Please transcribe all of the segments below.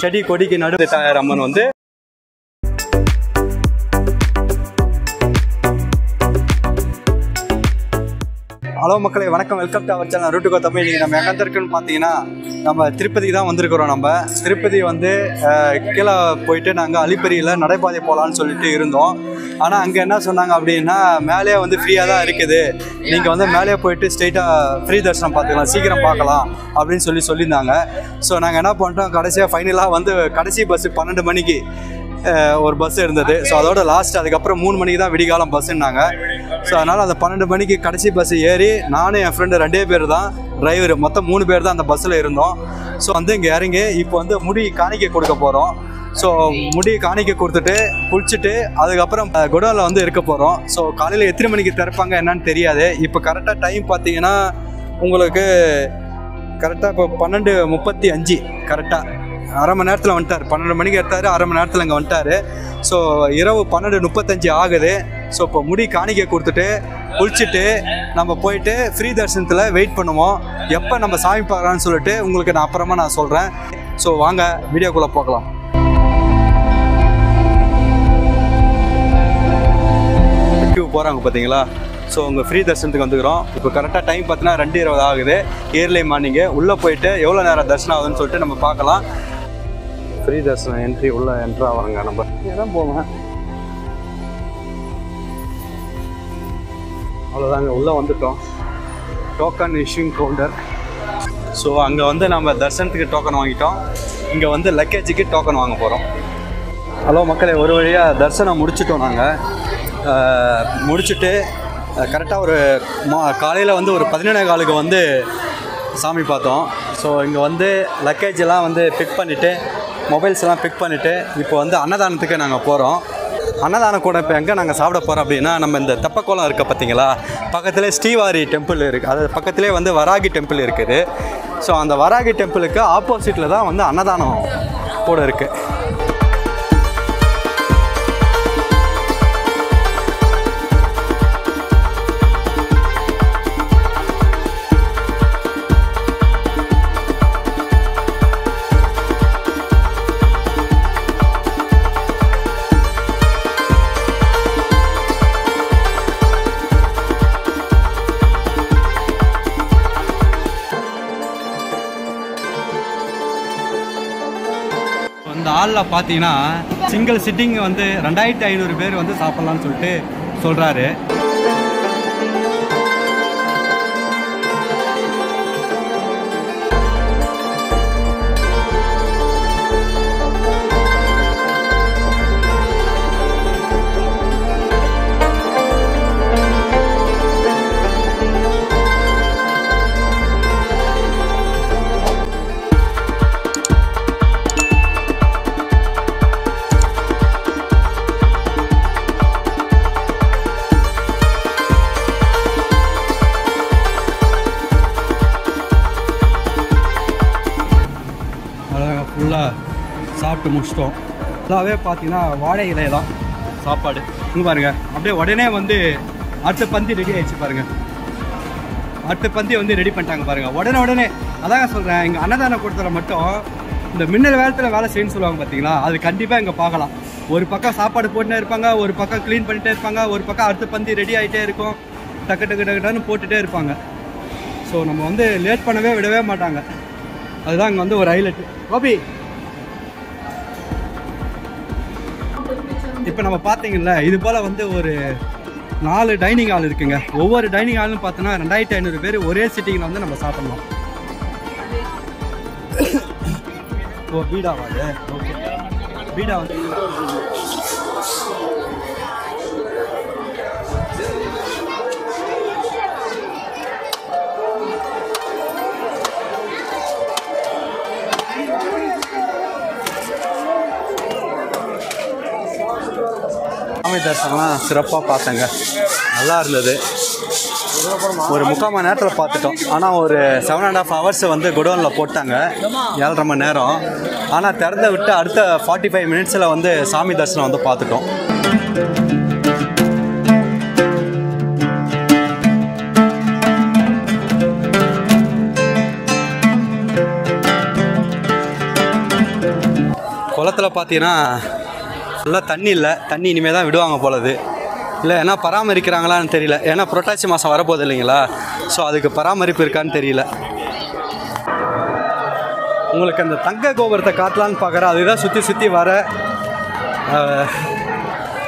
செடி கொடிக்கு நடுவு அம்மன் வந்து ஹலோ மக்களே வணக்கம், welcome to our channel route to go Tamil. இன்றைக்கி நம்ம எங்கே இருக்குன்னு பார்த்தீங்கன்னா நம்ம திருப்பதிக்கு தான் வந்திருக்கிறோம். நம்ம திருப்பதி வந்து கீழே போயிட்டு நாங்கள் அலிப்பரியில் நடைபாதை போகலான்னு சொல்லிட்டு இருந்தோம். ஆனால் அங்கே என்ன சொன்னாங்க அப்படின்னா மேலேயே வந்து ஃப்ரீயாக தான் இருக்குது, நீங்கள் வந்து மேலேயே போயிட்டு ஸ்ட்ரெயிட்டாக ஃப்ரீ தரிசனம் பார்த்துக்கலாம், சீக்கிரம் பார்க்கலாம் அப்படின்னு சொல்லியிருந்தாங்க. ஸோ நாங்கள் என்ன பண்ணிட்டோம், கடைசியாக ஃபைனலாக வந்து கடைசி பஸ்ஸு 12 மணிக்கு ஒரு பஸ் இருந்தது. ஸோ அதோட லாஸ்ட் அதுக்கப்புறம் 3 மணிக்கு தான் விடிகாலம் பஸ்ஸுன்னாங்க. ஸோ அதனால் அந்த 12 மணிக்கு கடைசி பஸ் ஏறி நானும் என் ஃப்ரெண்டு 2 பேர் தான் டிரைவர், மொத்தம் 3 பேர் தான் அந்த பஸ்ஸில் இருந்தோம். ஸோ வந்து இங்கே இறங்கி இப்போ வந்து முடி காணிக்கை கொடுக்க போகிறோம். ஸோ முடி காணிக்கை கொடுத்துட்டு குளிச்சுட்டு அதுக்கப்புறம் குடோனில் வந்து இருக்க போகிறோம். ஸோ காலையில் எத்தனை மணிக்கு திறப்பாங்க என்னன்னு தெரியாது. இப்போ கரெக்டாக டைம் பார்த்தீங்கன்னா உங்களுக்கு கரெக்டாக இப்போ 12:35 கரெக்டாக அரை மணி நேரத்தில் வந்துட்டார். 12 மணிக்கு எடுத்தார், அரை மணி நேரத்தில் இங்கே வந்துட்டார். ஸோ இரவு 12:35 ஆகுது. ஸோ இப்போ முடி காணிக்கை கொடுத்துட்டு குளிச்சுட்டு நம்ம போயிட்டு ஃப்ரீ தரிசனத்தில் வெயிட் பண்ணுவோம். எப்போ நம்ம சாமி பார்க்கலான்னு சொல்லிட்டு உங்களுக்கு நான் அப்புறமா நான் சொல்கிறேன். ஸோ வாங்க வீடியோக்குள்ளே போகலாம். போகிறாங்க பார்த்தீங்களா? ஸோ உங்கள் ஃப்ரீ தரிசனத்துக்கு வந்துக்கிறோம். இப்போ கரெக்டாக டைம் பார்த்தீங்கன்னா 2:20 ஆகுது. ஏர்லி மார்னிங்கு உள்ளே போயிட்டு எவ்வளோ நேரம் தரிசனம் ஆகுதுன்னு சொல்லிட்டு நம்ம பார்க்கலாம். ஃப்ரீ தரிசனம் என்ட்ரி உள்ளே என்ட்ரு ஆவாங்க. நம்ம தான் போவேன், அவ்வளோதாங்க. உள்ளே வந்துட்டோம். Token issuing counter. ஸோ அங்கே வந்து நம்ம தரிசனத்துக்கு டோக்கன் வாங்கிட்டோம். இங்கே வந்து லக்கேஜுக்கு டோக்கன் வாங்க போகிறோம். ஹலோ மக்களே, ஒரு வழியாக தரிசனம் முடிச்சிட்டோம். நாங்கள் முடிச்சுட்டு கரெக்டாக ஒரு காலையில் வந்து ஒரு 11:15 வந்து சாமி பார்த்தோம். ஸோ இங்கே வந்து லக்கேஜ் எல்லாம் வந்து பிக் பண்ணிவிட்டு மொபைல்ஸ் எல்லாம் பிக் பண்ணிவிட்டு இப்போ வந்து அன்னதானத்துக்கு நாங்கள் போகிறோம். அன்னதானம் கூட இப்போ எங்கே நாங்கள் சாப்பிட போகிறோம் அப்படின்னா, நம்ம இந்த தெப்பக்குளம் இருக்க பார்த்தீங்களா, பக்கத்துலேயே ஸ்ரீவாரி டெம்பிள் இருக்குது. அது பக்கத்துலேயே வந்து வராகி டெம்பிள் இருக்குது. ஸோ அந்த வராகி டெம்பிளுக்கு ஆப்போசிட்டில் தான் வந்து அன்னதானம் கூட இருக்குது. இந்த ஹாலில் பார்த்தீங்கன்னா சிங்கிள் சிட்டிங் வந்து 2500 பேர் வந்து சாப்பிட்லான்னு சொல்லிட்டு சொல்கிறாரு. ஃபுல்லாக சாப்பிட்டு முடிச்சிட்டோம். ஃபுல்லாகவே பார்த்தீங்கன்னா வாழை இலையை தான் சாப்பாடு. இங்கே பாருங்கள், அப்படியே உடனே வந்து அடுத்த பந்தி ரெடி ஆகிடுச்சு பாருங்கள். அடுத்த பந்தி வந்து ரெடி பண்ணிட்டாங்க பாருங்கள். உடனே அதாங்க சொல்கிறேன். இங்கே அன்னதானம் கொடுத்தல மட்டும் இந்த மின்னல் வேலத்தில் வேலை செய்யணும்னு சொல்லுவாங்க பார்த்தீங்களா, அது கண்டிப்பாக இங்கே பார்க்கலாம். ஒரு பக்கம் சாப்பாடு போட்டுட்டே இருப்பாங்க, ஒரு பக்கம் க்ளீன் பண்ணிகிட்டே இருப்பாங்க, ஒரு பக்கம் அடுத்த பந்தி ரெடி ஆகிட்டே இருக்கும், டக்கு டக்கு டக்குன்னு போட்டுகிட்டே இருப்பாங்க. ஸோ நம்ம வந்து லேட் பண்ணவே விடவே மாட்டாங்க. அதுதான் இங்கே வந்து ஒரு ஹைலைட். கோபி, இப்போ நம்ம பார்த்தீங்கல்ல, இது போல் வந்து ஒரு 4 டைனிங் ஹால் இருக்குங்க. ஒவ்வொரு டைனிங் ஹால்னு பார்த்தோன்னா 2500 பேர் ஒரே சிட்டிங்கில் வந்து நம்ம சாப்பிட்லாம். ஓ பீடாவாது, ஓகே. பீடா வந்து சாமி தரிசனம்லாம் சிறப்பாக பார்த்தேங்க. நல்லா இருந்தது. ஒரு 3/4 மணி நேரத்தில் பார்த்துட்டோம். ஆனால் ஒரு 7.5 hours வந்து குடோனில் போட்டாங்க, 7.5 மணி நேரம். ஆனால் திறந்து விட்டு அடுத்த 45 minutes வந்து சாமி தரிசனம் வந்து பார்த்துட்டோம். இடத்துல பார்த்தீங்கன்னா ஃபுல்லாக தண்ணி இல்லை, தண்ணி இனிமேல் தான் விடுவாங்க போலது. இல்லை ஏன்னா பராமரிக்கிறாங்களான்னு தெரியல, ஏன்னா புரட்டாசி மாதம் வரப்போகுது இல்லைங்களா, ஸோ அதுக்கு பராமரிப்பு இருக்கான்னு தெரியல. உங்களுக்கு அந்த தங்க கோபுரத்தை காட்டலான்னு பார்க்குறேன், அதுதான் சுற்றி சுற்றி வர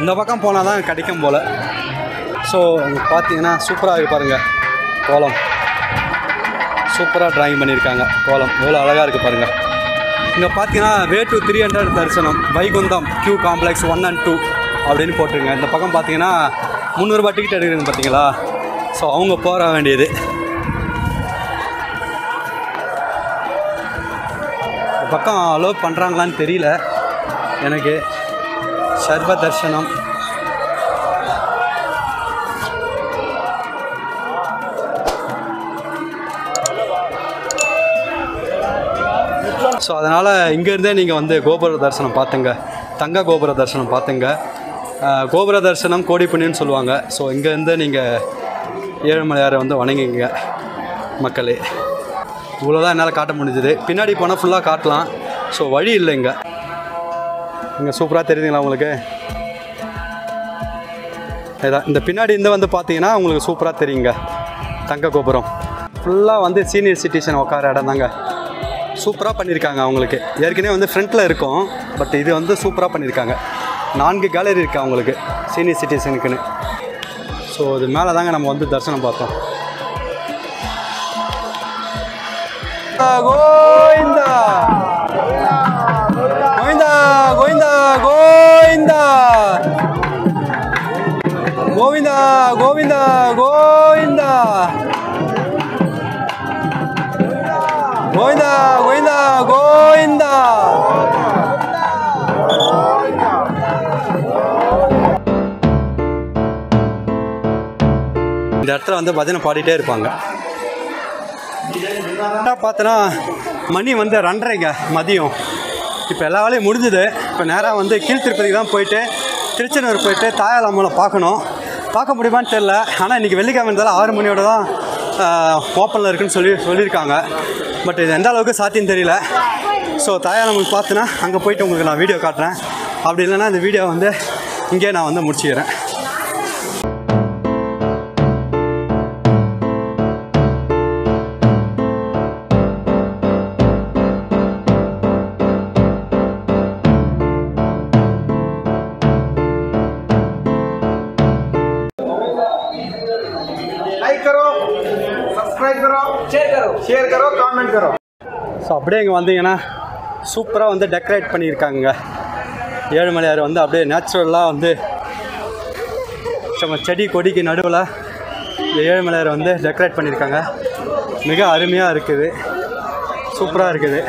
இந்த பக்கம் போனால் தான் கிடைக்கும் போல். ஸோ பார்த்தீங்கன்னா சூப்பராக இருக்குது பாருங்கள், கோலம் சூப்பராக ட்ராயிங் பண்ணியிருக்காங்க. கோலம் எவ்வளோ அழகாக இருக்குது பாருங்கள். இங்கே பார்த்தீங்கன்னா வே டு 300 தரிசனம் வைகுந்தம் கியூ காம்ப்ளெக்ஸ் 1 and 2 அப்படின்னு போட்டுருங்க. இந்த பக்கம் பார்த்தீங்கன்னா 300 ரூபாய் டிக்கெட் எடுக்குதுங்க பார்த்தீங்களா, ஸோ அவங்க போக வேண்டியது. இந்த பக்கம் அலோவ் பண்ணுறாங்களான்னு தெரியல எனக்கு. சர்வ தர்சனம் ஸோ அதனால் இங்கேருந்தே நீங்கள் வந்து கோபுர தரிசனம் பார்த்துங்க, தங்க கோபுர தரிசனம் பார்த்துங்க. கோபுர தரிசனம் கோடி புண்ணியன்னு சொல்லுவாங்க. ஸோ இங்கேருந்து நீங்கள் ஏழுமலையாரை வந்து வணங்கிங்க மக்களே. இவ்வளோதான் என்னால் காட்ட முடிஞ்சுது. பின்னாடி போனால் ஃபுல்லாக காட்டலாம், ஸோ வழி இல்லை. இங்கே சூப்பராக தெரியுதுங்களா உங்களுக்கு? இதான் இந்த பின்னாடி இந்த வந்து பார்த்தீங்கன்னா உங்களுக்கு சூப்பராக தெரியுங்க. தங்க கோபுரம் ஃபுல்லாக வந்து சீனியர் சிட்டிசன் உட்கார இடம் தாங்க. சூப்பராக பண்ணியிருக்காங்க. அவங்களுக்கு ஏற்கனவே வந்து ஃப்ரண்ட்டில் இருக்கும், பட் இது வந்து சூப்பராக பண்ணியிருக்காங்க. 4 கேலரி இருக்குது அவங்களுக்கு சீனியர் சிட்டிசனுக்குன்னு. ஸோ இது மேலே தாங்க நம்ம வந்து தரிசனம் பார்த்தோம். கோவிந்தா கோவிந்தா கோவிந்தா கோவிந்தா கோவிந்தா கோவிந்தா கோவிந்தா கோவிந்தா கோவிந்தா கோவிந்தா. இந்த இடத்துல வந்து பஜனை பாடிட்டே இருப்பாங்க. பார்த்தோன்னா மணி வந்து 2:30 மதியம். இப்போ எல்லா வேலையும் முடிஞ்சுது. இப்போ நேராக வந்து கீழ் திருப்பதிக்கு தான் போயிட்டு திருச்செந்தூர் போயிட்டு தாயாலம்மனை பார்க்கணும். பார்க்க முடியுமான்னு தெரில, ஆனால் இன்றைக்கி வெள்ளிக்கிழமை இருந்தாலும் 6 மணியோட தான் ஓப்பனில் இருக்குன்னு சொல்லியிருக்காங்க. பட் இது எந்த அளவுக்கு சாத்தியம் தெரியல. ஸோ தாயாலம்மன் பார்த்துனா அங்கே போயிட்டு உங்களுக்கு நான் வீடியோ காட்டுறேன். அப்படி இல்லைன்னா இந்த வீடியோ வந்து இங்கே நான் வந்து முடிச்சுக்கிறேன். ஸோ அப்படியே இங்கே வந்தீங்கன்னா சூப்பராக வந்து டெக்கரேட் பண்ணியிருக்காங்க. ஏழுமலையார் வந்து அப்படியே நேச்சுரலாக வந்து செடி கொடிக்கு நடுவில் இந்த ஏழுமலையார் வந்து டெக்கரேட் பண்ணியிருக்காங்க. மிக அருமையாக இருக்குது, சூப்பராக இருக்குது.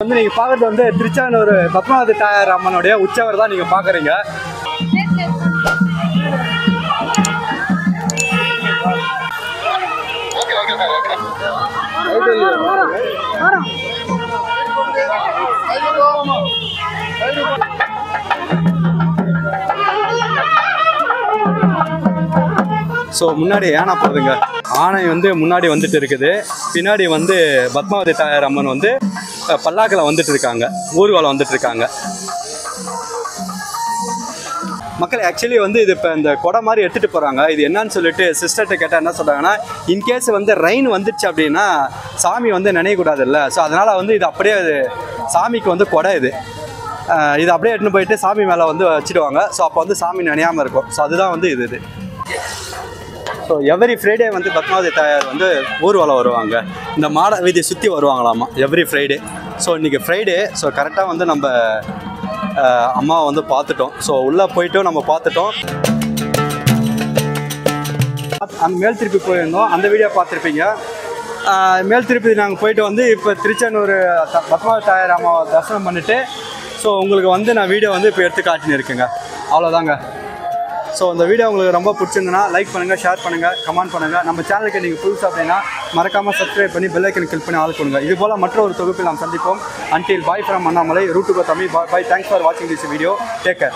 வந்து நீங்கள் பார்க்குறது வந்து திருச்சானூர் பத்மாவதி தாயார் அம்மனுடைய உற்சவர் தான் நீங்கள் பார்க்குறீங்க. ஸோ முன்னாடி யானை போகுதுங்க. ஆனை வந்து முன்னாடி வந்துட்டு இருக்குது. பின்னாடி வந்து பத்மாவதி தாயார் அம்மன் வந்து பல்லாக்கில் வந்துட்டு இருக்காங்க, ஊர்வலம் வந்துட்டு இருக்காங்க. மக்கள் ஆக்சுவலி வந்து இது இப்போ இந்த கொடை மாதிரி எடுத்துகிட்டு போகிறாங்க. இது என்னன்னு சொல்லிட்டு சிஸ்டர்கிட்ட கேட்டால் என்ன சொல்கிறாங்கன்னா, இன்கேஸ் வந்து ரெயின் வந்துடுச்சு அப்படின்னா சாமி வந்து நினைக்கக்கூடாதுல்ல. ஸோ அதனால் வந்து இது அப்படியே சாமிக்கு வந்து கொடை இது. இது அப்படியே எடுத்துன்னு போயிட்டு சாமி மேலே வந்து வச்சுடுவாங்க. ஸோ அப்போ வந்து சாமி நினையாமல் இருக்கும். ஸோ அதுதான் வந்து இது. ஸோ எவ்ரி ஃப்ரைடே வந்து பத்மாவதி தாயார் வந்து ஊர்வலம் வருவாங்க. இந்த மாட வீதியை சுற்றி வருவாங்களாமா எவ்ரி ஃப்ரைடே. ஸோ இன்றைக்கி ஃப்ரைடே. ஸோ கரெக்டாக வந்து நம்ம அம்மாவை வந்து பார்த்துட்டோம். ஸோ உள்ளே போயிட்டும் நம்ம பார்த்துட்டோம். அந்த மேல் திருப்பி போயிருந்தோம், அந்த வீடியோ பார்த்துருப்பீங்க. மேல் திருப்பதி நாங்கள் போயிட்டு வந்து இப்போ திருச்செந்தூர் பத்மாவதி தாயார் அம்மாவை தரிசனம் பண்ணிவிட்டு ஸோ உங்களுக்கு வந்து நான் வீடியோ வந்து இப்போ எடுத்து காட்டின்னு இருக்குங்க. அவ்வளோதாங்க. ஸோ இந்த வீடியோ உங்களுக்கு ரொம்ப பிடிச்சிருந்ததுன்னா லைக் பண்ணுங்கள், ஷேர் பண்ணுங்கள், கமெண்ட் பண்ணுங்கள். நம்ம சேனலுக்கு நீங்கள் புதுசாக அப்படின்னா மறக்காமல் சப்ஸ்கிரைப் பண்ணி பெல் ஐக்கன் கிளிக் பண்ணி ஆள் கொடுங்க. இது போல் மற்ற ஒரு தொகுப்பில் நாம் சந்திப்போம். Until bye from Annamalai, Root to Go Tamil. Bye. Thanks for watching this video. Take care.